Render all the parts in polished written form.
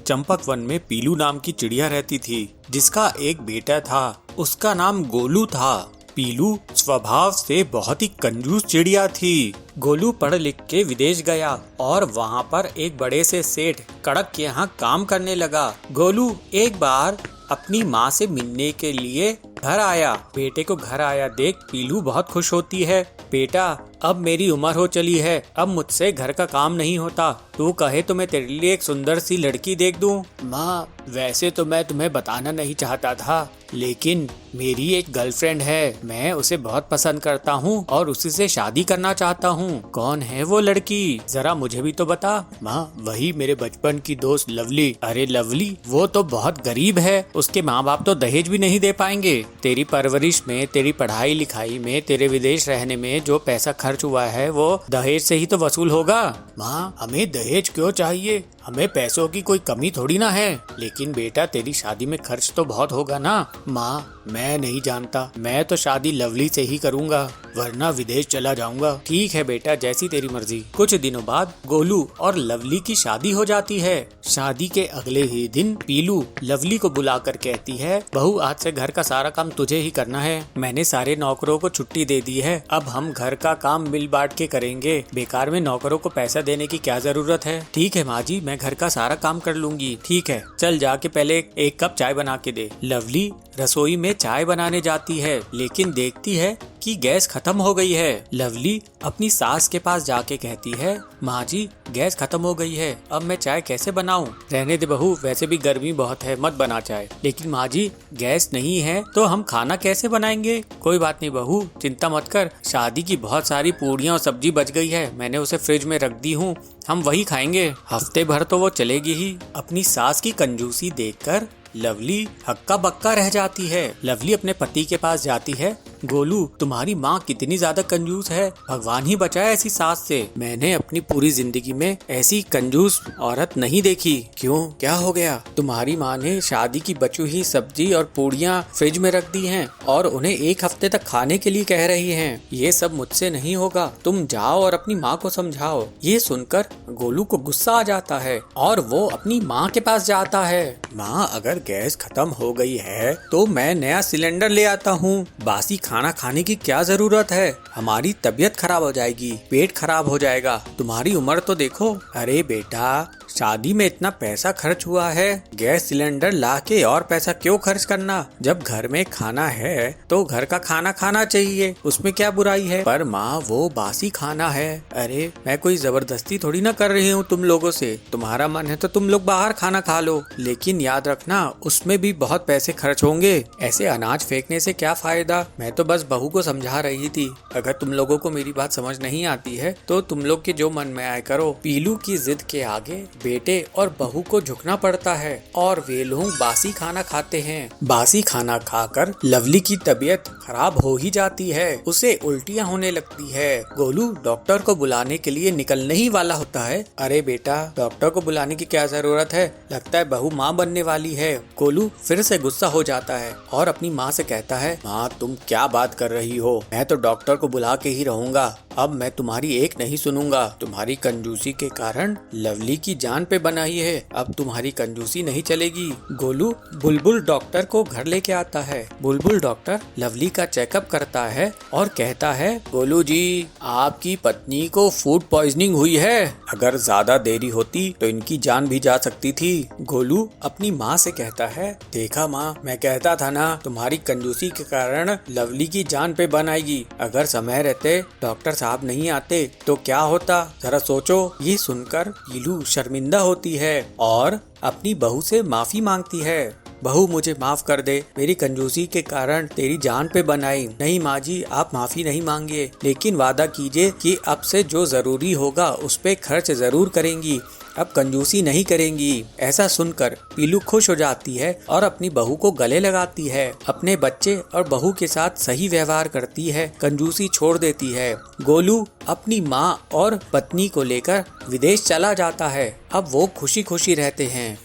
Champak one में पीलू नाम की चिड़िया रहती थी, जिसका एक बेटा था। उसका नाम गोलू था। पीलू स्वभाव से बहुत ही कंजूस चिड़िया थी। गोलू पढ़ लिख के विदेश गया और वहाँ पर एक बड़े से सेठ कड़क के यहाँ काम करने लगा। गोलू एक बार अपनी माँ से मिलने के लिए घर आया। बेटे को घर आया देख पीलू बहुत खुश होती है। बेटा, अब मेरी उम्र हो चली है, अब मुझसे घर का काम नहीं होता। तू कहे तो मैं तेरे लिए एक सुंदर सी लड़की देख दूं। माँ, वैसे तो मैं तुम्हें बताना नहीं चाहता था, लेकिन मेरी एक गर्लफ्रेंड है। मैं उसे बहुत पसंद करता हूँ और उसी से शादी करना चाहता हूँ। कौन है वो लड़की, जरा मुझे भी तो बता। माँ, वही मेरे बचपन की दोस्त लवली। अरे लवली, वो तो बहुत गरीब है। उसके माँ बाप तो दहेज भी नहीं दे पाएंगे। तेरी परवरिश में, तेरी पढ़ाई लिखाई में, तेरे विदेश रहने में जो पैसा खर्च हुआ है वो दहेज से ही तो वसूल होगा। माँ, हमें दहेज क्यों चाहिए? हमें पैसों की कोई कमी थोड़ी ना है। लेकिन बेटा, तेरी शादी में खर्च तो बहुत होगा ना। माँ, मैं नहीं जानता, मैं तो शादी लवली से ही करूँगा, वरना विदेश चला जाऊंगा। ठीक है बेटा, जैसी तेरी मर्जी। कुछ दिनों बाद गोलू और लवली की शादी हो जाती है। शादी के अगले ही दिन पीलू लवली को बुलाकर कहती है, बहू, आज से घर का सारा काम तुझे ही करना है। मैंने सारे नौकरों को छुट्टी दे दी है। अब हम घर का काम मिल बांट के करेंगे। बेकार में नौकरों को पैसा देने की क्या जरूरत है। ठीक है माँ जी, मैं घर का सारा काम कर लूंगी। ठीक है, चल जाके पहले एक कप चाय बना के दे। लवली रसोई में चाय बनाने जाती है, लेकिन देखती है कि गैस खत्म हो गई है। लवली अपनी सास के पास जाके कहती है, माँ जी, गैस खत्म हो गई है, अब मैं चाय कैसे बनाऊं? रहने दे बहू, वैसे भी गर्मी बहुत है, मत बना चाय। लेकिन माँ जी, गैस नहीं है तो हम खाना कैसे बनाएंगे? कोई बात नहीं बहू, चिंता मत कर। शादी की बहुत सारी पूड़ियाँ और सब्जी बच गई है, मैंने उसे फ्रिज में रख दी हूँ, हम वही खाएंगे। हफ्ते भर तो वो चलेगी ही। अपनी सास की कंजूसी देखकर लवली हक्का बक्का रह जाती है। लवली अपने पति के पास जाती है, गोलू, तुम्हारी माँ कितनी ज्यादा कंजूस है, भगवान ही बचाए ऐसी सास से। मैंने अपनी पूरी जिंदगी में ऐसी कंजूस औरत नहीं देखी। क्यों, क्या हो गया? तुम्हारी माँ ने शादी की बची हुई सब्जी और पूड़ियाँ फ्रिज में रख दी हैं और उन्हें एक हफ्ते तक खाने के लिए कह रही हैं। ये सब मुझसे नहीं होगा, तुम जाओ और अपनी माँ को समझाओ। ये सुनकर गोलू को गुस्सा आ जाता है और वो अपनी माँ के पास जाता है। माँ, अगर गैस खत्म हो गई है तो मैं नया सिलेंडर ले आता हूँ। बासी खाना खाने की क्या जरूरत है? हमारी तबीयत खराब हो जाएगी, पेट खराब हो जाएगा। तुम्हारी उम्र तो देखो। अरे बेटा, शादी में इतना पैसा खर्च हुआ है, गैस सिलेंडर लाके और पैसा क्यों खर्च करना? जब घर में खाना है तो घर का खाना खाना चाहिए, उसमें क्या बुराई है? पर माँ, वो बासी खाना है। अरे, मैं कोई जबरदस्ती थोड़ी ना कर रही हूँ तुम लोगों से। तुम्हारा मन है तो तुम लोग बाहर खाना खा लो, लेकिन याद रखना उसमें भी बहुत पैसे खर्च होंगे। ऐसे अनाज फेंकने से क्या फायदा? मैं तो बस बहू को समझा रही थी। अगर तुम लोगों को मेरी बात समझ नहीं आती है तो तुम लोग के जो मन में आए करो। पीलू की जिद के आगे बेटे और बहू को झुकना पड़ता है और वे लोग बासी खाना खाते हैं। बासी खाना खाकर लवली की तबीयत खराब हो ही जाती है, उसे उल्टियाँ होने लगती है। गोलू डॉक्टर को बुलाने के लिए निकलने ही वाला होता है। अरे बेटा, डॉक्टर को बुलाने की क्या जरूरत है, लगता है बहू माँ बनने वाली है। गोलू फिर से गुस्सा हो जाता है और अपनी माँ से कहता है, माँ, तुम क्या बात कर रही हो? मैं तो डॉक्टर को बुला के ही रहूंगा। अब मैं तुम्हारी एक नहीं सुनूंगा। तुम्हारी कंजूसी के कारण लवली की जान पे बनाई है, अब तुम्हारी कंजूसी नहीं चलेगी। गोलू बुलबुल डॉक्टर को घर लेके आता है। बुलबुल डॉक्टर लवली का चेकअप करता है और कहता है, गोलू जी, आपकी पत्नी को फूड पॉइजनिंग हुई है। अगर ज्यादा देरी होती तो इनकी जान भी जा सकती थी। गोलू अपनी माँ से कहता है, देखा माँ, मैं कहता था ना, तुम्हारी कंजूसी के कारण लवली की जान पे बन आएगी। अगर समय रहते डॉक्टर साहब नहीं आते तो क्या होता, जरा सोचो। ये सुनकर पीलू शर्मिंदा होती है और अपनी बहू से माफी मांगती है। बहू, मुझे माफ कर दे, मेरी कंजूसी के कारण तेरी जान पे बनाई। नहीं माँ जी, आप माफी नहीं मांगिए, लेकिन वादा कीजिए कि अब से जो जरूरी होगा उस पे खर्च जरूर करेंगी, अब कंजूसी नहीं करेंगी। ऐसा सुनकर पीलू खुश हो जाती है और अपनी बहू को गले लगाती है। अपने बच्चे और बहू के साथ सही व्यवहार करती है, कंजूसी छोड़ देती है। गोलू अपनी माँ और पत्नी को लेकर विदेश चला जाता है। अब वो खुशी खुशी रहते हैं।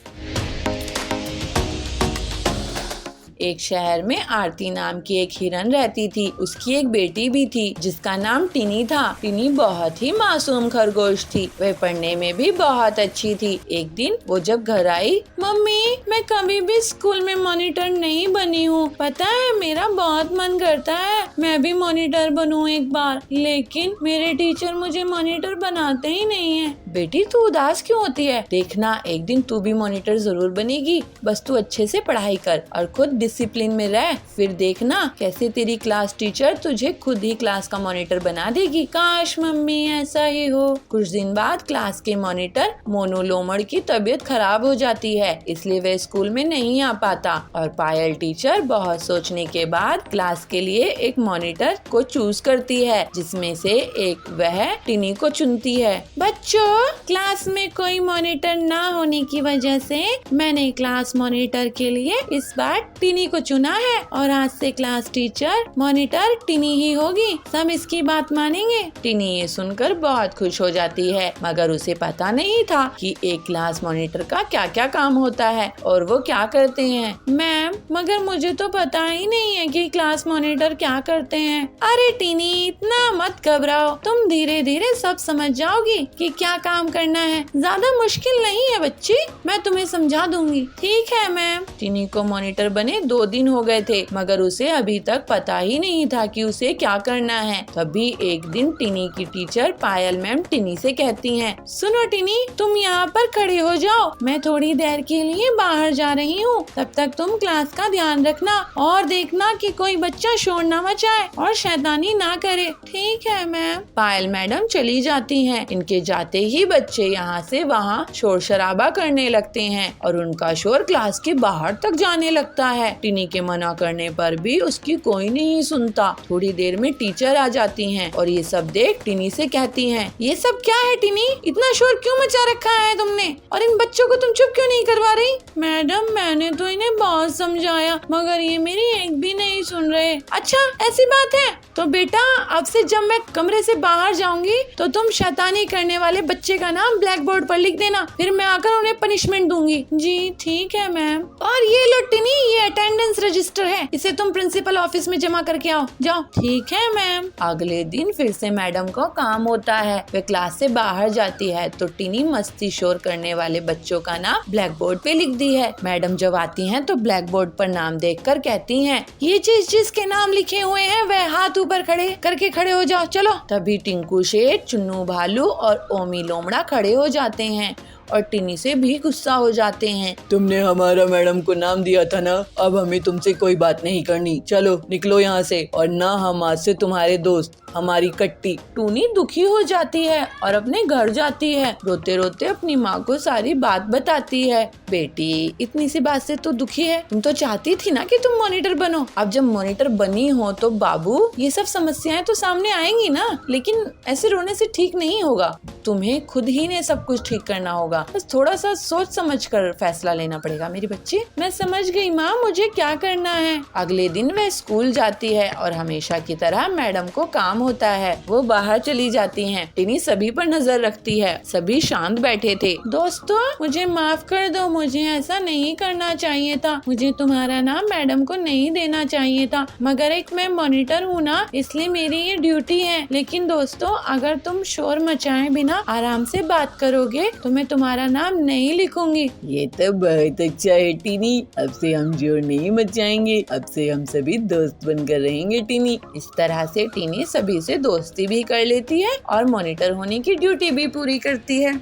एक शहर में आरती नाम की एक हिरन रहती थी। उसकी एक बेटी भी थी जिसका नाम टिनी था। टिनी बहुत ही मासूम खरगोश थी। वह पढ़ने में भी बहुत अच्छी थी। एक दिन वो जब घर आई, मम्मी मैं कभी भी स्कूल में मॉनिटर नहीं बनी हूँ। पता है मेरा बहुत मन करता है मैं भी मॉनिटर बनूं एक बार, लेकिन मेरे टीचर मुझे मॉनिटर बनाते ही नहीं है। बेटी तू उदास क्यों होती है? देखना एक दिन तू भी मॉनिटर जरूर बनेगी। बस तू अच्छे से पढ़ाई कर और खुद डिसिप्लिन में रह। फिर देखना कैसे तेरी क्लास टीचर तुझे खुद ही क्लास का मॉनिटर बना देगी। काश मम्मी ऐसा ही हो। कुछ दिन बाद क्लास के मॉनिटर मोनू लोमड़ की तबीयत खराब हो जाती है, इसलिए वह स्कूल में नहीं आ पाता और पायल टीचर बहुत सोचने के बाद क्लास के लिए एक मॉनिटर को चूज करती है, जिसमें से एक वह टिनी को चुनती है। बच्चों क्लास में कोई मॉनिटर ना होने की वजह से मैंने क्लास मॉनिटर के लिए इस बार टिनी को चुना है और आज से क्लास टीचर मॉनिटर टिनी ही होगी। सब इसकी बात मानेंगे। टिनी ये सुनकर बहुत खुश हो जाती है, मगर उसे पता नहीं था कि एक क्लास मॉनिटर का क्या क्या काम होता है और वो क्या करते हैं। मैम मगर मुझे तो पता ही नहीं है कि क्लास मॉनिटर क्या करते हैं। अरे टिनी इतना मत घबराओ, तुम धीरे धीरे सब समझ जाओगी कि क्या काम करना है। ज्यादा मुश्किल नहीं है बच्ची, मैं तुम्हें समझा दूंगी। ठीक है मैम। टिनी को मॉनिटर बने 2 दिन हो गए थे, मगर उसे अभी तक पता ही नहीं था कि उसे क्या करना है। तभी एक दिन टिनी की टीचर पायल मैम टिनी से कहती हैं, सुनो टिनी तुम यहाँ पर खड़े हो जाओ, मैं थोड़ी देर के लिए बाहर जा रही हूँ। तब तक तुम क्लास का ध्यान रखना और देखना कि कोई बच्चा शोर ना मचाए और शैतानी ना करे। ठीक है मैम। पायल मैडम चली जाती हैं। इनके जाते ही बच्चे यहाँ से वहाँ शोर शराबा करने लगते हैं और उनका शोर क्लास के बाहर तक जाने लगता है। टिनी के मना करने पर भी उसकी कोई नहीं सुनता। थोड़ी देर में टीचर आ जाती हैं और ये सब देख टिनी से कहती हैं, ये सब क्या है टिनी, इतना शोर क्यों मचा रखा है तुमने और इन बच्चों को तुम चुप क्यों नहीं करवा रही? मैडम मैंने तो इन्हें बहुत समझाया मगर ये मेरी एक भी नहीं सुन रहे। अच्छा ऐसी बात है तो बेटा अब से जब मैं कमरे से बाहर जाऊंगी तो तुम शैतानी करने वाले बच्चे का नाम ब्लैक बोर्ड पर लिख देना, फिर मैं आकर उन्हें पनिशमेंट दूंगी। जी ठीक है मैम। और ये लो टिनी ये अटेंडेंस रजिस्टर है, इसे तुम प्रिंसिपल ऑफिस में जमा करके आओ। जाओ। ठीक है मैम। अगले दिन फिर से मैडम को काम होता है। वे क्लास से बाहर जाती है तो टिनी मस्ती शोर करने वाले बच्चों का नाम ब्लैक बोर्ड पे लिख दी है। मैडम जब आती हैं तो ब्लैक बोर्ड पर नाम देखकर कहती हैं, ये जिसके नाम लिखे हुए हैं वह हाथ ऊपर खड़े हो जाओ चलो। तभी टिंकू शेर, चुन्नू भालू और ओमी लोमड़ा खड़े हो जाते हैं और टिनी से भी गुस्सा हो जाते हैं। तुमने हमारा मैडम को नाम दिया था ना, अब हमें तुमसे कोई बात नहीं करनी, चलो निकलो यहाँ से और ना हम आज से तुम्हारे दोस्त। हमारी कट्टी। टूनी दुखी हो जाती है और अपने घर जाती है। रोते रोते अपनी माँ को सारी बात बताती है। बेटी इतनी सी बात से तो दुखी है, तुम तो चाहती थी ना कि तुम मॉनिटर बनो। अब जब मॉनिटर बनी हो तो बाबू ये सब समस्याएं तो सामने आएंगी ना, लेकिन ऐसे रोने से ठीक नहीं होगा। तुम्हें खुद ही ने सब कुछ ठीक करना होगा। बस थोड़ा सा सोच समझ कर फैसला लेना पड़ेगा मेरी बच्ची। मैं समझ गई माँ, मुझे क्या करना है। अगले दिन वह स्कूल जाती है और हमेशा की तरह मैडम को काम होता है। वो बाहर चली जाती हैं। टिनी सभी पर नजर रखती है। सभी शांत बैठे थे। दोस्तों मुझे माफ कर दो, मुझे ऐसा नहीं करना चाहिए था। मुझे तुम्हारा नाम मैडम को नहीं देना चाहिए था, मगर एक मैं मॉनिटर हूँ ना, इसलिए मेरी ये ड्यूटी है। लेकिन दोस्तों अगर तुम शोर मचाए बिना आराम से बात करोगे तो मैं तुम्हारा नाम नहीं लिखूंगी। ये तो बहुत अच्छा है टिनी, अब से हम शोर नहीं मचाएंगे, अब से हम सभी दोस्त बनकर रहेंगे टीनी। इस तरह से टीनी सभी से दोस्ती भी कर लेती है और मॉनिटर होने की ड्यूटी भी पूरी करती है।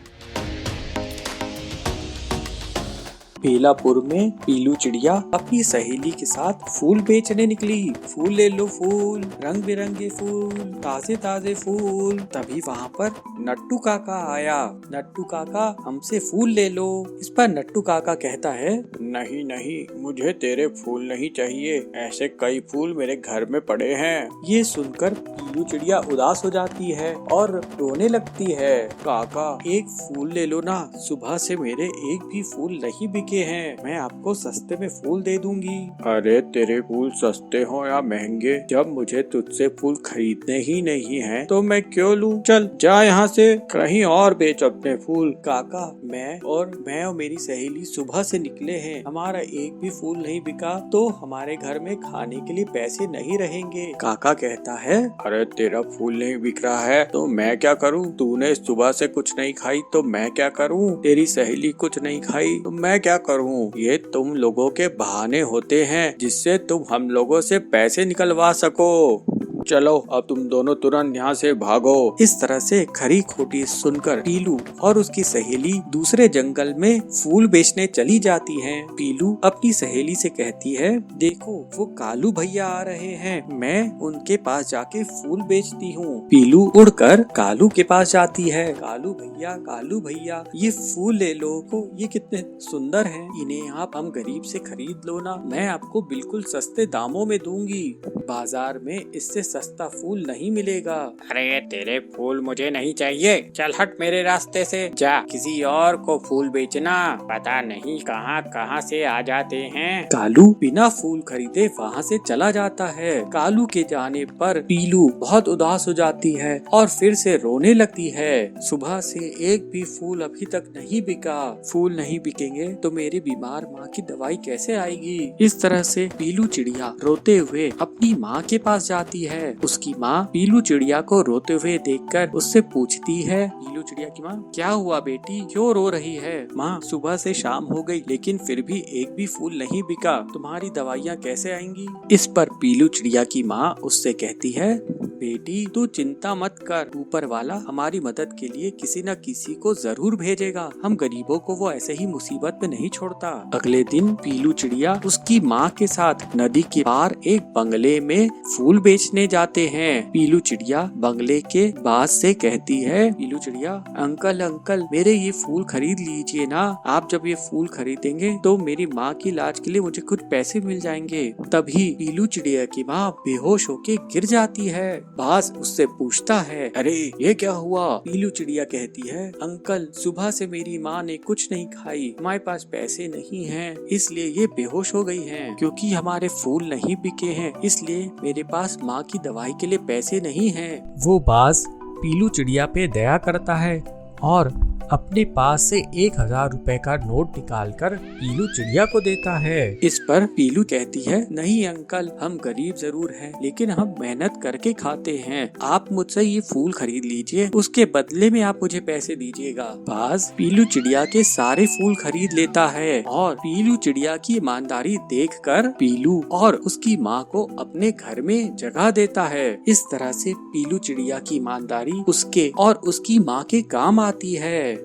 बेलापुर में पीलू चिड़िया अपनी सहेली के साथ फूल बेचने निकली। फूल ले लो फूल, रंग बिरंगे फूल, ताजे ताजे फूल। तभी वहाँ पर नट्टू काका आया। नट्टू काका हमसे फूल ले लो। इस पर नट्टू काका कहता है, नहीं नहीं मुझे तेरे फूल नहीं चाहिए, ऐसे कई फूल मेरे घर में पड़े हैं। ये सुनकर पीलू चिड़िया उदास हो जाती है और रोने लगती है। काका एक फूल ले लो ना, सुबह से मेरे एक भी फूल नहीं बिके बिके हैं, मैं आपको सस्ते में फूल दे दूंगी। अरे तेरे फूल सस्ते हो या महंगे, जब मुझे तुझसे फूल खरीदने ही नहीं है तो मैं क्यों लूं? चल जा यहाँ से, कहीं और बेच अपने फूल। काका, मैं और मेरी सहेली सुबह से निकले हैं, हमारा एक भी फूल नहीं बिका तो हमारे घर में खाने के लिए पैसे नहीं रहेंगे। काका कहता है, अरे तेरा फूल नहीं बिक रहा है तो मैं क्या करूं? तूने सुबह से कुछ नहीं खाई तो मैं क्या करूं? तेरी सहेली कुछ नहीं खाई तो मैं क्या करूं? ये तुम लोगों के बहाने होते हैं जिससे तुम हम लोगों से पैसे निकलवा सको। चलो अब तुम दोनों तुरंत यहाँ से भागो। इस तरह से खरी खोटी सुनकर पीलू और उसकी सहेली दूसरे जंगल में फूल बेचने चली जाती हैं। पीलू अपनी सहेली से कहती है, देखो वो कालू भैया आ रहे हैं, मैं उनके पास जाके फूल बेचती हूँ। पीलू उड़कर कालू के पास जाती है। कालू भैया ये फूल ले लो, को ये कितने सुंदर हैं, इन्हें आप हम गरीब से खरीद लो ना, मैं आपको बिल्कुल सस्ते दामों में दूंगी, बाजार में इससे सस्ता फूल नहीं मिलेगा। अरे तेरे फूल मुझे नहीं चाहिए, चल हट मेरे रास्ते से, जा किसी और को फूल बेचना, पता नहीं कहाँ कहाँ से आ जाते हैं। कालू बिना फूल खरीदे वहाँ से चला जाता है। कालू के जाने पर पीलू बहुत उदास हो जाती है और फिर से रोने लगती है। सुबह से एक भी फूल अभी तक नहीं बिका, फूल नहीं बिकेंगे तो मेरी बीमार माँ की दवाई कैसे आएगी। इस तरह से पीलू चिड़िया रोते हुए अपनी माँ के पास जाती है। उसकी माँ पीलू चिड़िया को रोते हुए देखकर उससे पूछती है, पीलू चिड़िया की माँ, क्या हुआ बेटी, क्यों रो रही है? माँ, सुबह से शाम हो गई लेकिन फिर भी एक भी फूल नहीं बिका, तुम्हारी दवाइयाँ कैसे आएंगी? इस पर पीलू चिड़िया की माँ उससे कहती है, बेटी तू चिंता मत कर, ऊपर वाला हमारी मदद के लिए किसी न किसी को जरूर भेजेगा, हम गरीबों को वो ऐसे ही मुसीबत में नहीं छोड़ता। अगले दिन पीलू चिड़िया उसकी माँ के साथ नदी के पार एक बंगले में फूल बेचने जाते हैं। पीलू चिड़िया बंगले के बास से कहती है, पीलू चिड़िया, अंकल मेरे ये फूल खरीद लीजिए ना, आप जब ये फूल खरीदेंगे तो मेरी माँ की इलाज के लिए मुझे कुछ पैसे मिल जाएंगे। तभी पीलू चिड़िया की माँ बेहोश होके गिर जाती है। बास उससे पूछता है, अरे ये क्या हुआ? पीलू चिड़िया कहती है, अंकल सुबह से मेरी माँ ने कुछ नहीं खाई, हमारे पास पैसे नहीं हैं, इसलिए ये बेहोश हो गई हैं। क्योंकि हमारे फूल नहीं बिके हैं इसलिए मेरे पास माँ की दवाई के लिए पैसे नहीं हैं। वो बाज पीलू चिड़िया पे दया करता है और अपने पास से 1000 रुपए का नोट निकालकर पीलू चिड़िया को देता है। इस पर पीलू कहती है, नहीं अंकल, हम गरीब जरूर हैं लेकिन हम मेहनत करके खाते हैं, आप मुझसे ये फूल खरीद लीजिए, उसके बदले में आप मुझे पैसे दीजिएगा। बाज पीलू चिड़िया के सारे फूल खरीद लेता है और पीलू चिड़िया की ईमानदारी देखकर पीलू और उसकी माँ को अपने घर में जगह देता है। इस तरह से पीलू चिड़िया की ईमानदारी उसके और उसकी माँ के काम आती है।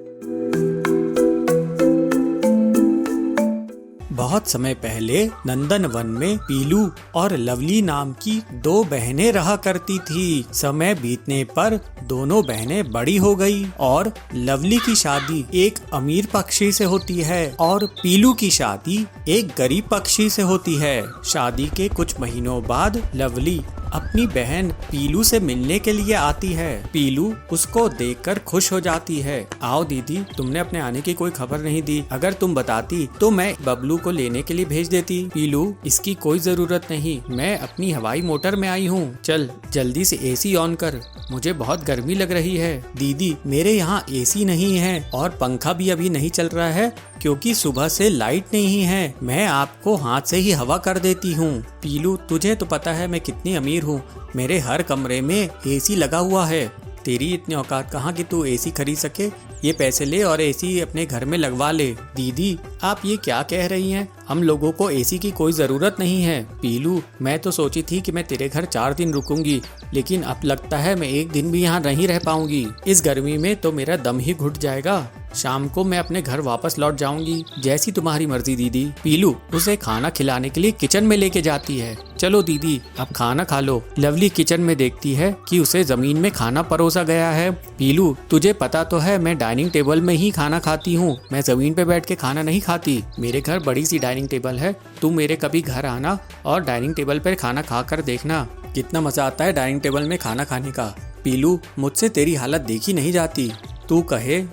बहुत समय पहले नंदन वन में पीलू और लवली नाम की 2 बहनें रहा करती थी। समय बीतने पर दोनों बहनें बड़ी हो गई और लवली की शादी एक अमीर पक्षी से होती है और पीलू की शादी एक गरीब पक्षी से होती है। शादी के कुछ महीनों बाद लवली अपनी बहन पीलू से मिलने के लिए आती है। पीलू उसको देखकर खुश हो जाती है। आओ दीदी, तुमने अपने आने की कोई खबर नहीं दी, अगर तुम बताती तो मैं बबलू को लेने के लिए भेज देती। पीलू, इसकी कोई जरूरत नहीं, मैं अपनी हवाई मोटर में आई हूँ, चल जल्दी से एसी ऑन कर, मुझे बहुत गर्मी लग रही है। दीदी, मेरे यहाँ एसी नहीं है और पंखा भी अभी नहीं चल रहा है क्योंकि सुबह से लाइट नहीं है, मैं आपको हाथ से ही हवा कर देती हूँ। पीलू, तुझे तो पता है मैं कितनी अमीर हूँ, मेरे हर कमरे में एसी लगा हुआ है, तेरी इतनी औकात कहाँ कि तू एसी खरीद सके, ये पैसे ले और एसी अपने घर में लगवा ले। दीदी, आप ये क्या कह रही हैं, हम लोगों को एसी की कोई जरूरत नहीं है। पीलू, मैं तो सोची थी कि मैं तेरे घर 4 दिन रुकूंगी लेकिन अब लगता है मैं 1 दिन भी यहाँ नहीं रह पाऊंगी, इस गर्मी में तो मेरा दम ही घुट जाएगा, शाम को मैं अपने घर वापस लौट जाऊंगी, जैसी तुम्हारी मर्जी दीदी। पीलू उसे खाना खिलाने के लिए किचन में लेके जाती है। चलो दीदी, अब खाना खा लो। लवली किचन में देखती है कि उसे जमीन में खाना परोसा गया है। पीलू, तुझे पता तो है मैं डाइनिंग टेबल में ही खाना खाती हूँ, मैं जमीन पे बैठ के खाना नहीं खाती, मेरे घर बड़ी सी डाइनिंग टेबल है, तू मेरे कभी घर आना और डाइनिंग टेबल पर खाना खा कर देखना, कितना मजा आता है डाइनिंग टेबल में खाना खाने का। पीलू, मुझसे तेरी हालत देखी नहीं जाती, तू कहे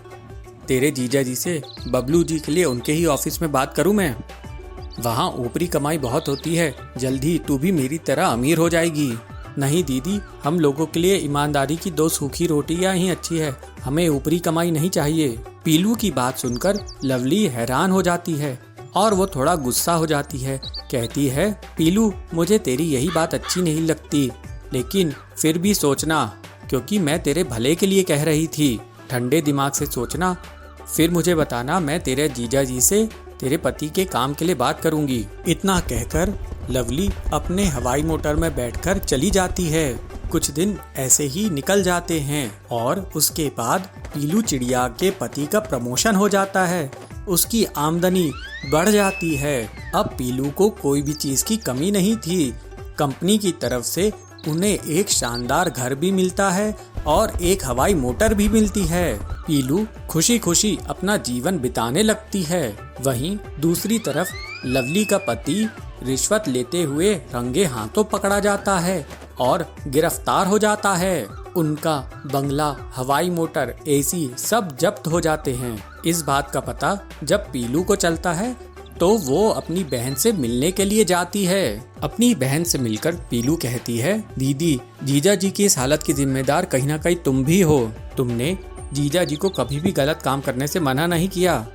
तेरे जीजा जी से बबलू जी के लिए उनके ही ऑफिस में बात करूं मैं? वहाँ ऊपरी कमाई बहुत होती है, जल्दी तू भी मेरी तरह अमीर हो जाएगी। नहीं दीदी, हम लोगों के लिए ईमानदारी की 2 सूखी रोटियां ही अच्छी है, हमें ऊपरी कमाई नहीं चाहिए। पीलू की बात सुनकर लवली हैरान हो जाती है और वो थोड़ा गुस्सा हो जाती है। कहती है, पीलू मुझे तेरी यही बात अच्छी नहीं लगती, लेकिन फिर भी सोचना, क्योंकि मैं तेरे भले के लिए कह रही थी। ठंडे दिमाग से सोचना, फिर मुझे बताना, मैं तेरे जीजा जी से तेरे पति के काम के लिए बात करूंगी। इतना कहकर लवली अपने हवाई मोटर में बैठकर चली जाती है। कुछ दिन ऐसे ही निकल जाते हैं और उसके बाद पीलू चिड़िया के पति का प्रमोशन हो जाता है। उसकी आमदनी बढ़ जाती है। अब पीलू को कोई भी चीज की कमी नहीं थी। कंपनी की तरफ से उन्हें एक शानदार घर भी मिलता है और एक हवाई मोटर भी मिलती है। पीलू खुशी खुशी अपना जीवन बिताने लगती है। वहीं दूसरी तरफ लवली का पति रिश्वत लेते हुए रंगे हाथों पकड़ा जाता है और गिरफ्तार हो जाता है। उनका बंगला, हवाई मोटर, एसी सब जब्त हो जाते हैं। इस बात का पता जब पीलू को चलता है तो वो अपनी बहन से मिलने के लिए जाती है। अपनी बहन से मिलकर पीलू कहती है, दीदी जीजा जी की इस हालत की जिम्मेदार कहीं ना कहीं तुम भी हो। तुमने जीजा जी को कभी भी गलत काम करने से मना नहीं किया।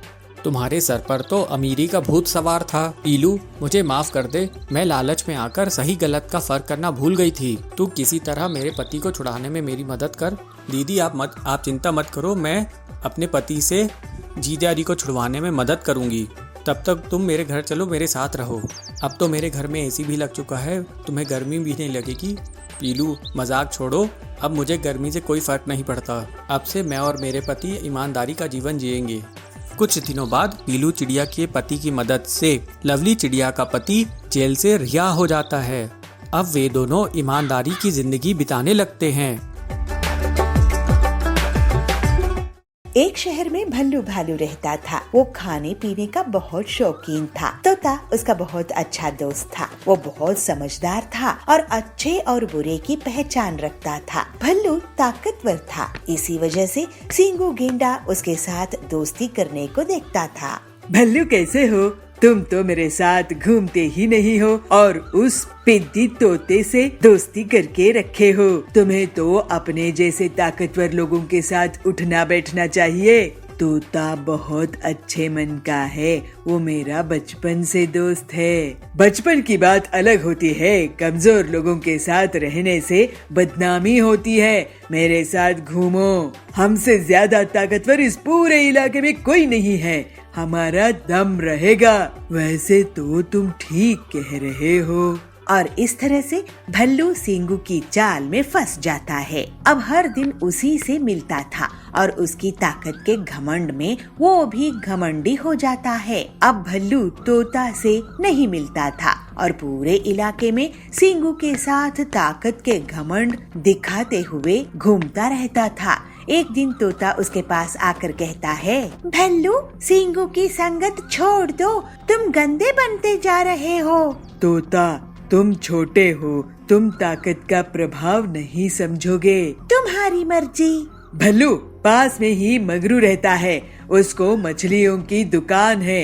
तुम्हारे सर पर तो अमीरी का भूत सवार था। पीलू मुझे माफ कर दे, मैं लालच में आकर सही गलत का फर्क करना भूल गई थी। तू किसी तरह मेरे पति को छुड़ाने में मेरी मदद कर। दीदी आप चिंता मत करो, मैं अपने पति से जीजा जी को छुड़वाने में मदद करूंगी। तब तक तुम मेरे घर चलो, मेरे साथ रहो। अब तो मेरे घर में एसी भी लग चुका है, तुम्हें गर्मी भी नहीं लगेगी। पीलू मजाक छोड़ो, अब मुझे गर्मी से कोई फर्क नहीं पड़ता। अब से मैं और मेरे पति ईमानदारी का जीवन जिएंगे। कुछ दिनों बाद पीलू चिड़िया के पति की मदद से लवली चिड़िया का पति जेल से रिहा हो जाता है। अब वे दोनों ईमानदारी की जिंदगी बिताने लगते हैं। एक शहर में भल्लू भालू रहता था। वो खाने पीने का बहुत शौकीन था। तोता उसका बहुत अच्छा दोस्त था। वो बहुत समझदार था और अच्छे और बुरे की पहचान रखता था। भल्लू ताकतवर था, इसी वजह से सींगू गेंडा उसके साथ दोस्ती करने को देखता था। भल्लू कैसे हो? तुम तो मेरे साथ घूमते ही नहीं हो और उस पिद्दी तोते से दोस्ती करके रखे हो। तुम्हें तो अपने जैसे ताकतवर लोगों के साथ उठना बैठना चाहिए। तोता बहुत अच्छे मन का है, वो मेरा बचपन से दोस्त है। बचपन की बात अलग होती है, कमजोर लोगों के साथ रहने से बदनामी होती है। मेरे साथ घूमो, हमसे ज्यादा ताकतवर इस पूरे इलाके में कोई नहीं है, हमारा दम रहेगा। वैसे तो तुम ठीक कह रहे हो। और इस तरह से भल्लू सींगू की चाल में फंस जाता है। अब हर दिन उसी से मिलता था और उसकी ताकत के घमंड में वो भी घमंडी हो जाता है। अब भल्लू तोता से नहीं मिलता था और पूरे इलाके में सींगू के साथ ताकत के घमंड दिखाते हुए घूमता रहता था। एक दिन तोता उसके पास आकर कहता है, भल्लू सींगू की संगत छोड़ दो, तुम गंदे बनते जा रहे हो। तोता तुम छोटे हो, तुम ताकत का प्रभाव नहीं समझोगे। तुम्हारी मर्जी। भल्लू पास में ही मगरू रहता है, उसको मछलियों की दुकान है।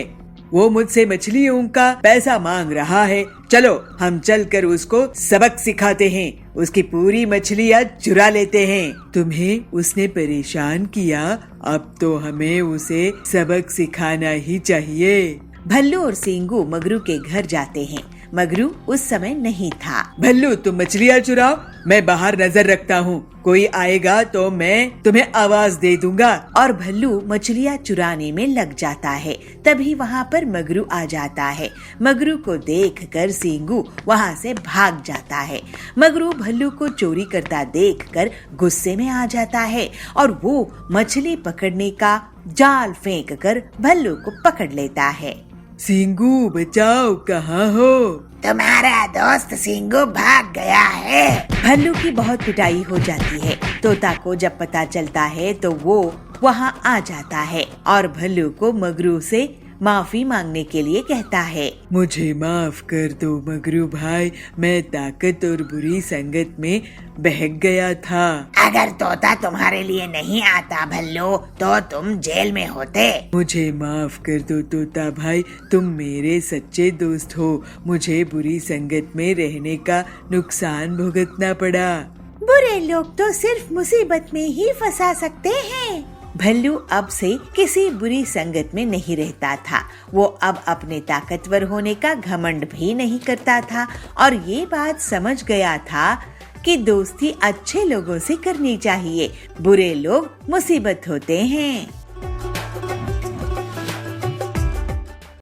वो मुझसे मछलियों का पैसा मांग रहा है। चलो हम चलकर उसको सबक सिखाते हैं, उसकी पूरी मछलियाँ चुरा लेते हैं। तुम्हें उसने परेशान किया, अब तो हमें उसे सबक सिखाना ही चाहिए। भल्लू और सींगू मगरू के घर जाते हैं। मगरू उस समय नहीं था। भल्लू तुम मछलियाँ चुराओ, मैं बाहर नजर रखता हूँ, कोई आएगा तो मैं तुम्हें आवाज दे दूंगा। और भल्लू मछलियाँ चुराने में लग जाता है। तभी वहाँ पर मगरू आ जाता है। मगरू को देखकर सींगू वहाँ से भाग जाता है। मगरू भल्लू को चोरी करता देखकर गुस्से में आ जाता है और वो मछली पकड़ने का जाल फेंक कर भल्लू को पकड़ लेता है। सींगू बचाओ, कहाँ हो? तुम्हारा दोस्त सींगू भाग गया है। भल्लू की बहुत पिटाई हो जाती है। तोता को जब पता चलता है तो वो वहाँ आ जाता है और भल्लू को मगरू से माफी मांगने के लिए कहता है। मुझे माफ कर दो मगरू भाई, मैं ताकत और बुरी संगत में बहक गया था। अगर तोता तुम्हारे लिए नहीं आता भल्लू तो तुम जेल में होते। मुझे माफ कर दो तोता भाई, तुम मेरे सच्चे दोस्त हो। मुझे बुरी संगत में रहने का नुकसान भुगतना पड़ा। बुरे लोग तो सिर्फ मुसीबत में ही फंसा सकते हैं। भल्लू अब से किसी बुरी संगत में नहीं रहता था। वो अब अपने ताकतवर होने का घमंड भी नहीं करता था और ये बात समझ गया था कि दोस्ती अच्छे लोगों से करनी चाहिए। बुरे लोग मुसीबत होते हैं।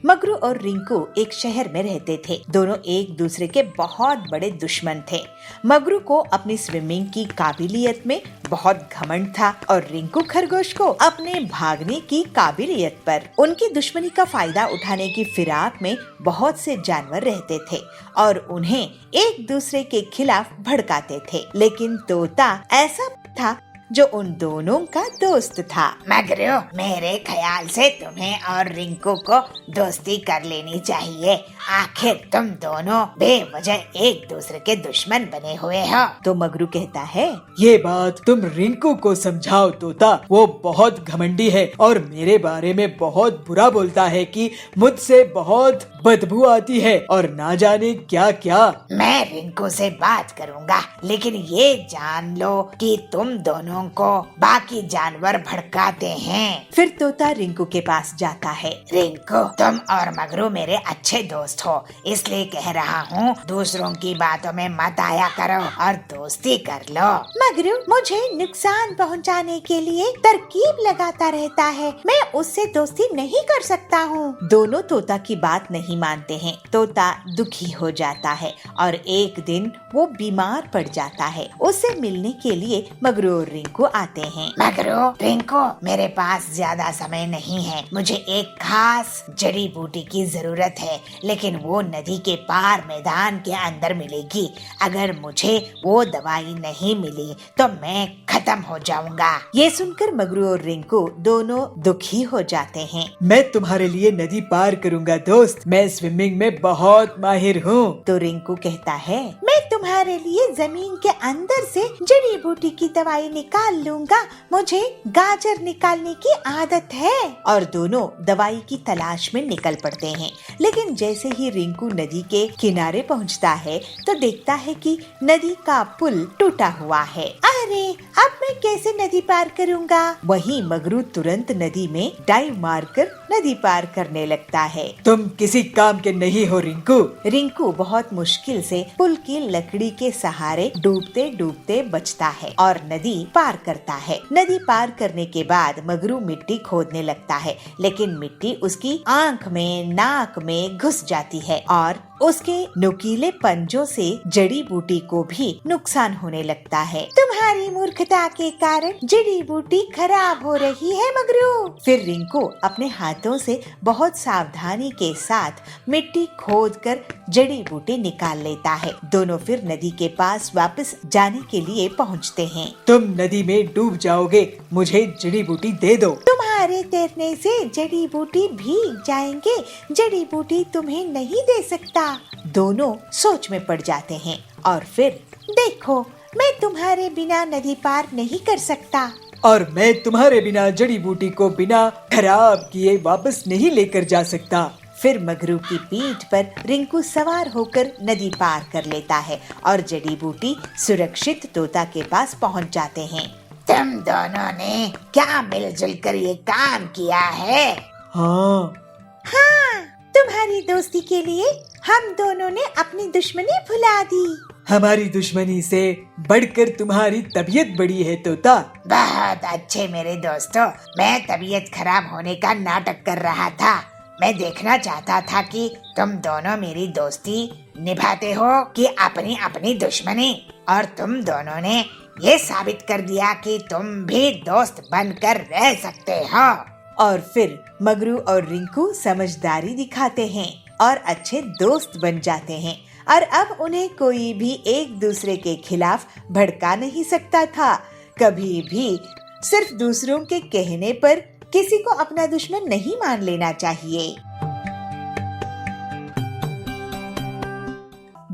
मगरू और रिंकू एक शहर में रहते थे। दोनों एक दूसरे के बहुत बड़े दुश्मन थे। मगरू को अपनी स्विमिंग की काबिलियत में बहुत घमंड था और रिंकू खरगोश को अपने भागने की काबिलियत पर। उनकी दुश्मनी का फायदा उठाने की फिराक में बहुत से जानवर रहते थे और उन्हें एक दूसरे के खिलाफ भड़काते थे। लेकिन तोता ऐसा था जो उन दोनों का दोस्त था। मगरू, मेरे ख्याल से तुम्हें और रिंकू को दोस्ती कर लेनी चाहिए। आखिर तुम दोनों बेवजह एक दूसरे के दुश्मन बने हुए हो। तो मगरू कहता है, ये बात तुम रिंकू को समझाओ तोता, वो बहुत घमंडी है और मेरे बारे में बहुत बुरा बोलता है कि मुझसे बहुत बदबू आती है और ना जाने क्या क्या। मैं रिंकू से बात करूंगा, लेकिन ये जान लो कि तुम दोनों को बाकी जानवर भड़काते हैं। फिर तोता रिंकू के पास जाता है। रिंकू, तुम और मगरू मेरे अच्छे दोस्त हो, इसलिए कह रहा हूँ दूसरों की बातों में मत आया करो और दोस्ती कर लो। मगरू मुझे नुकसान पहुँचाने के लिए तरकीब लगाता रहता है, मैं उससे दोस्ती नहीं कर सकता हूँ। दोनों तोता की बात नहीं मानते हैं। तोता दुखी हो जाता है और एक दिन वो बीमार पड़ जाता है। उससे मिलने के लिए मगरू और रिंकू आते हैं। मगरू, रिंकू, मेरे पास ज्यादा समय नहीं है। मुझे एक खास जड़ी बूटी की जरूरत है, लेकिन वो नदी के पार मैदान के अंदर मिलेगी। अगर मुझे वो दवाई नहीं मिली तो मैं खत्म हो जाऊंगा। ये सुनकर मगरू और रिंकू दोनों दुखी हो जाते हैं। मैं तुम्हारे लिए नदी पार करूंगा दोस्त, मैं स्विमिंग में बहुत माहिर हूँ। तो रिंकू कहता है, मैं तुम्हारे लिए जमीन के अंदर से जड़ी बूटी की दवाई निकाल लूंगा, मुझे गाजर निकालने की आदत है। और दोनों दवाई की तलाश में निकल पड़ते हैं। लेकिन जैसे ही रिंकू नदी के किनारे पहुंचता है तो देखता है कि नदी का पुल टूटा हुआ है। अरे, अब मैं कैसे नदी पार करूंगा? वहीं मगरू तुरंत नदी में डाइव मारकर नदी पार करने लगता है। तुम किसी काम के नहीं हो रिंकू। रिंकू बहुत मुश्किल से पुल की लकड़ी के सहारे डूबते डूबते बचता है और नदी पार करता है। नदी पार करने के बाद मगरू मिट्टी खोदने लगता है, लेकिन मिट्टी उसकी आंख में, नाक में घुस जाती है और उसके नुकीले पंजों से जड़ी बूटी को भी नुकसान होने लगता है। तुम्हारी मूर्खता के कारण जड़ी बूटी खराब हो रही है मगरू। फिर रिंकू अपने हाथों से बहुत सावधानी के साथ मिट्टी खोदकर जड़ी बूटी निकाल लेता है। दोनों फिर नदी के पास वापस जाने के लिए पहुंचते हैं। तुम नदी में डूब जाओगे, मुझे जड़ी बूटी दे दो। तुम्हारे तैरने से जड़ी बूटी भीग जाएंगे, जड़ी बूटी तुम्हें नहीं दे सकता। दोनों सोच में पड़ जाते हैं और फिर देखो, मैं तुम्हारे बिना नदी पार नहीं कर सकता और मैं तुम्हारे बिना जड़ी बूटी को बिना खराब किए वापस नहीं लेकर जा सकता। फिर मगरू की पीठ पर रिंकू सवार होकर नदी पार कर लेता है और जड़ी बूटी सुरक्षित तोता के पास पहुंच जाते हैं। तुम दोनों ने क्या मिलजुल कर ये काम किया है? हाँ, तुम्हारी दोस्ती के लिए हम दोनों ने अपनी दुश्मनी भुला दी। हमारी दुश्मनी से बढ़कर तुम्हारी तबीयत बड़ी है तोता। बहुत अच्छे मेरे दोस्तों, मैं तबीयत खराब होने का नाटक कर रहा था। मैं देखना चाहता था कि तुम दोनों मेरी दोस्ती निभाते हो कि अपनी अपनी दुश्मनी, और तुम दोनों ने ये साबित कर दिया कि तुम भी दोस्त बनकर रह सकते हो। और फिर मगरू और रिंकू समझदारी दिखाते हैं और अच्छे दोस्त बन जाते हैं और अब उन्हें कोई भी एक दूसरे के खिलाफ भड़का नहीं सकता था। कभी भी सिर्फ दूसरों के कहने पर किसी को अपना दुश्मन नहीं मान लेना चाहिए।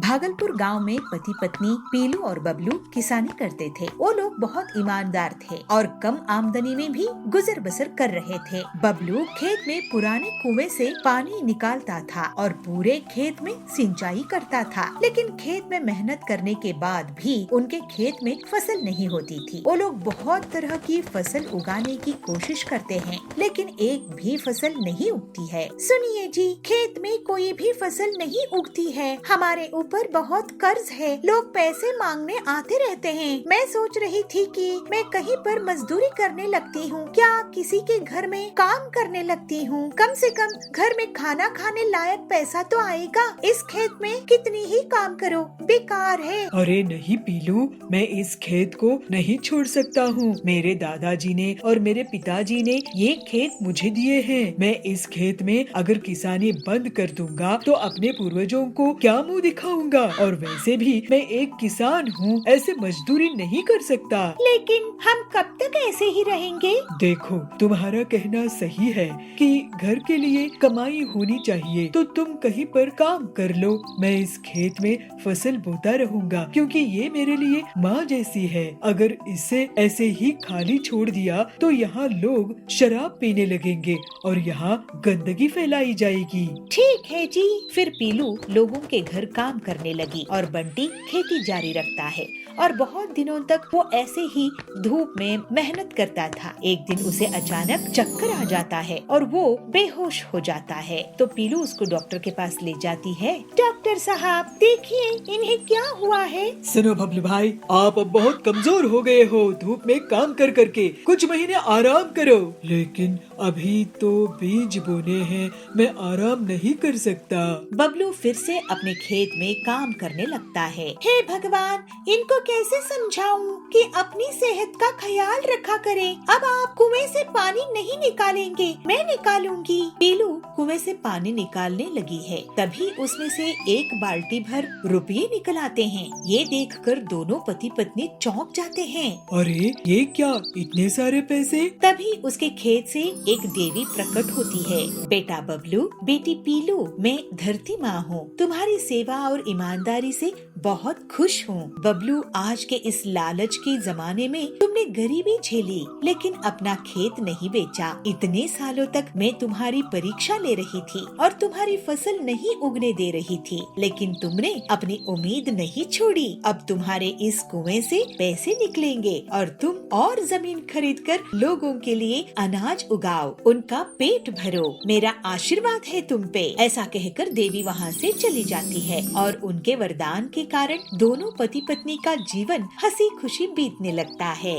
भागलपुर गांव में पति पत्नी पीलू और बबलू किसानी करते थे। वो लोग बहुत ईमानदार थे और कम आमदनी में भी गुजर बसर कर रहे थे। बबलू खेत में पुराने कुएं से पानी निकालता था और पूरे खेत में सिंचाई करता था, लेकिन खेत में मेहनत करने के बाद भी उनके खेत में फसल नहीं होती थी। वो लोग बहुत तरह की फसल उगाने की कोशिश करते हैं, लेकिन एक भी फसल नहीं उगती है। सुनिए जी, खेत में कोई भी फसल नहीं उगती है। हमारे ऊपर बहुत कर्ज है, लोग पैसे मांगने आते रहते हैं। मैं सोच रही थी कि मैं कहीं पर मजदूरी करने लगती हूँ, क्या किसी के घर में काम करने लगती हूँ। कम से कम घर में खाना खाने लायक पैसा तो आएगा। इस खेत में कितनी ही काम करो, बेकार है। अरे नहीं पीलू, मैं इस खेत को नहीं छोड़ सकता हूँ। मेरे दादाजी ने और मेरे पिताजी ने ये खेत मुझे दिए हैं। मैं इस खेत में अगर किसानी बंद कर दूंगा तो अपने पूर्वजों को क्या मुँह दिखाऊंगा। और वैसे भी मैं एक किसान हूँ, ऐसे मजदूरी नहीं कर सकता। लेकिन हम कब तक ऐसे ही रहेंगे? देखो, तुम्हारा कहना सही है कि घर के लिए कमाई होनी चाहिए, तो तुम कहीं पर काम कर लो। मैं इस खेत में फसल बोता रहूंगा, क्योंकि ये मेरे लिए माँ जैसी है। अगर इसे ऐसे ही खाली छोड़ दिया तो यहाँ लोग शराब पीने लगेंगे और यहाँ गंदगी फैलाई जाएगी। ठीक है जी। फिर पीलू लोगों के घर काम करने लगी और बंटी खेती जारी रखता है और बहुत दिनों तक वो ऐसे ही धूप में मेहनत करता था। एक दिन उसे अचानक चक्कर आ जाता है और वो बेहोश हो जाता है। तो पीलू उसको डॉक्टर के पास ले जाती है। डॉक्टर साहब, देखिए इन्हें क्या हुआ है। सुनो बबलू भाई, आप अब बहुत कमजोर हो गए हो धूप में काम कर करके। कुछ महीने आराम करो। लेकिन अभी तो बीज बोने हैं, मैं आराम नहीं कर सकता। बबलू फिर से अपने खेत में काम करने लगता है। हे भगवान, इनको कैसे समझाऊं कि अपनी सेहत का ख्याल रखा करें। अब आप कुएं से पानी नहीं निकालेंगे, मैं निकालूंगी। पीलू कुएं से पानी निकालने लगी है, तभी उसमें से एक बाल्टी भर रुपये निकल आते हैं। ये देखकर दोनों पति पत्नी चौंक जाते हैं। अरे ये क्या, इतने सारे पैसे? तभी उसके खेत से एक देवी प्रकट होती है। बेटा बबलू, बेटी पीलू, मैं धरती माँ हूँ। तुम्हारी सेवा और ईमानदारी से बहुत खुश हूँ। बबलू, आज के इस लालच के जमाने में तुमने गरीबी झेली, लेकिन अपना खेत नहीं बेचा। इतने सालों तक मैं तुम्हारी परीक्षा ले रही थी और तुम्हारी फसल नहीं उगने दे रही थी, लेकिन तुमने अपनी उम्मीद नहीं छोड़ी। अब तुम्हारे इस कुएं से पैसे निकलेंगे और तुम और जमीन खरीदकर लोगों के लिए अनाज उगाओ, उनका पेट भरो। मेरा आशीर्वाद है तुम पे। ऐसा कहकर देवी वहाँ से चली जाती है और उनके वरदान के कारण दोनों पति पत्नी का जीवन हंसी खुशी बीतने लगता है।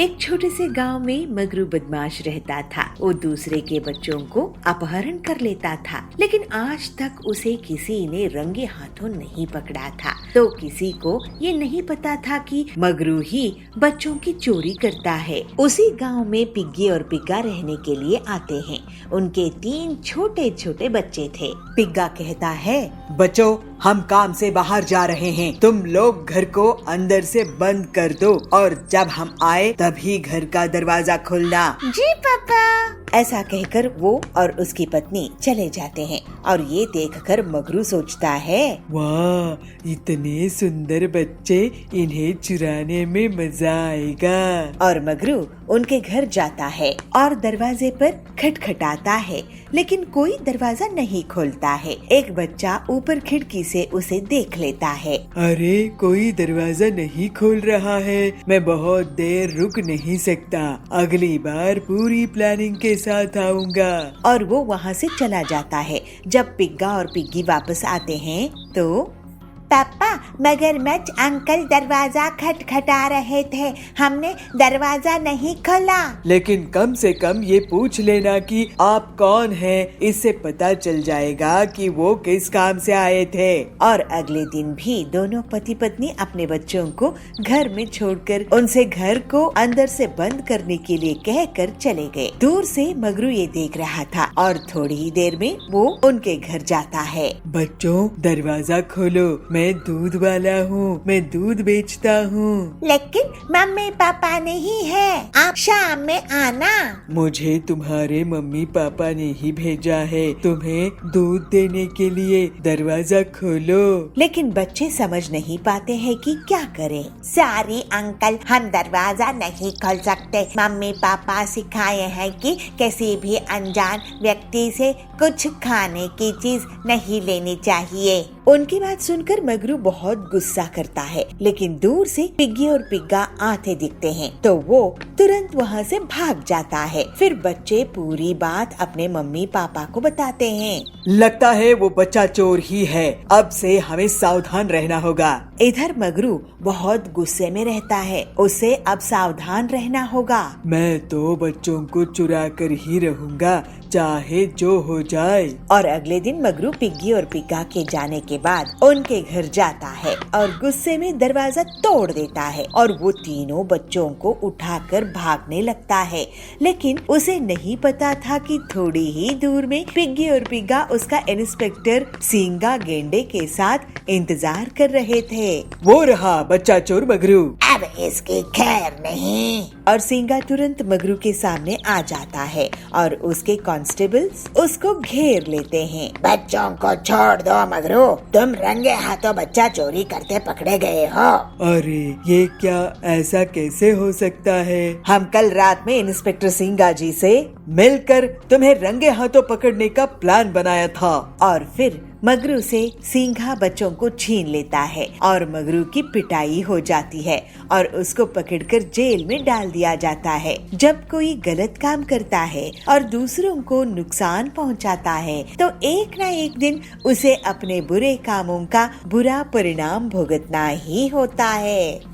एक छोटे से गांव में मगरू बदमाश रहता था। वो दूसरे के बच्चों को अपहरण कर लेता था, लेकिन आज तक उसे किसी ने रंगे हाथों नहीं पकड़ा था। तो किसी को ये नहीं पता था कि मगरू ही बच्चों की चोरी करता है। उसी गांव में पिग्गी और पिग्गा रहने के लिए आते हैं। उनके 3 छोटे छोटे बच्चे थे। पिग्गा कहता है, बच्चों, हम काम से बाहर जा रहे हैं, तुम लोग घर को अंदर से बंद कर दो और जब हम आए तभी घर का दरवाजा खोलना। जी पापा। ऐसा कहकर वो और उसकी पत्नी चले जाते हैं और ये देखकर मगरू सोचता है, वाह, इतने सुंदर बच्चे, इन्हें चुराने में मजा आएगा। और मगरू उनके घर जाता है और दरवाजे पर खटखटाता है, लेकिन कोई दरवाजा नहीं खोलता है। एक बच्चा ऊपर खिड़की से उसे देख लेता है। अरे, कोई दरवाजा नहीं खोल रहा है, मैं बहुत देर रुक नहीं सकता, अगली बार पूरी प्लानिंग के साथ आऊंगा। और वो वहाँ से चला जाता है। जब पिग्गा और पिग्गी वापस आते हैं तो पापा, मगरमच्छ अंकल दरवाजा खटखटा रहे थे, हमने दरवाजा नहीं खोला। लेकिन कम से कम ये पूछ लेना कि आप कौन हैं, इससे पता चल जाएगा कि वो किस काम से आए थे। और अगले दिन भी दोनों पति पत्नी अपने बच्चों को घर में छोड़कर उनसे घर को अंदर से बंद करने के लिए कहकर चले गए। दूर से मगरू ये देख रहा था और थोड़ी ही देर में वो उनके घर जाता है। बच्चों, दरवाजा खोलो, मैं मैं दूध वाला हूँ, मैं दूध बेचता हूँ। लेकिन मम्मी पापा नहीं है, आप शाम में आना। मुझे तुम्हारे मम्मी पापा ने ही भेजा है तुम्हें दूध देने के लिए, दरवाजा खोलो। लेकिन बच्चे समझ नहीं पाते हैं कि क्या करें। सॉरी अंकल, हम दरवाजा नहीं खोल सकते। मम्मी पापा सिखाए हैं कि किसी भी अनजान व्यक्ति से कुछ खाने की चीज नहीं लेनी चाहिए। उनकी बात सुनकर मगरू बहुत गुस्सा करता है, लेकिन दूर से पिग्गी और पिग्गा आते दिखते हैं तो वो तुरंत वहाँ से भाग जाता है। फिर बच्चे पूरी बात अपने मम्मी पापा को बताते हैं। लगता है वो बच्चा चोर ही है, अब से हमें सावधान रहना होगा। इधर मगरू बहुत गुस्से में रहता है, उसे अब सावधान रहना होगा। मैं तो बच्चों को चुरा कर ही रहूंगा, चाहे जो हो जाए। और अगले दिन मगरू पिग्गी और पिग्गा के जाने के बाद उनके घर जाता है और गुस्से में दरवाजा तोड़ देता है और वो तीनों बच्चों को उठाकर भागने लगता है। लेकिन उसे नहीं पता था कि थोड़ी ही दूर में पिग्गी और पिग्गा उसका इंस्पेक्टर सींगा गेंडे के साथ इंतजार कर रहे थे। वो रहा बच्चा चोर मगरू। अब इसकी खैर नहीं। और सींगा तुरंत मगरू के सामने आ जाता है और उसके कांस्टेबल्स उसको घेर लेते हैं। बच्चों को छोड़ दो मगरू, तुम रंगे हाथों बच्चा चोरी करते पकड़े गए हो। अरे ये क्या, ऐसा कैसे हो सकता है? हम कल रात में इंस्पेक्टर सिंगा जी से मिलकर तुम्हें रंगे हाथों पकड़ने का प्लान बनाया था। और फिर मगरू से सींगा बच्चों को छीन लेता है और मगरू की पिटाई हो जाती है और उसको पकड़कर जेल में डाल दिया जाता है। जब कोई गलत काम करता है और दूसरों को नुकसान पहुंचाता है तो एक न एक दिन उसे अपने बुरे कामों का बुरा परिणाम भुगतना ही होता है।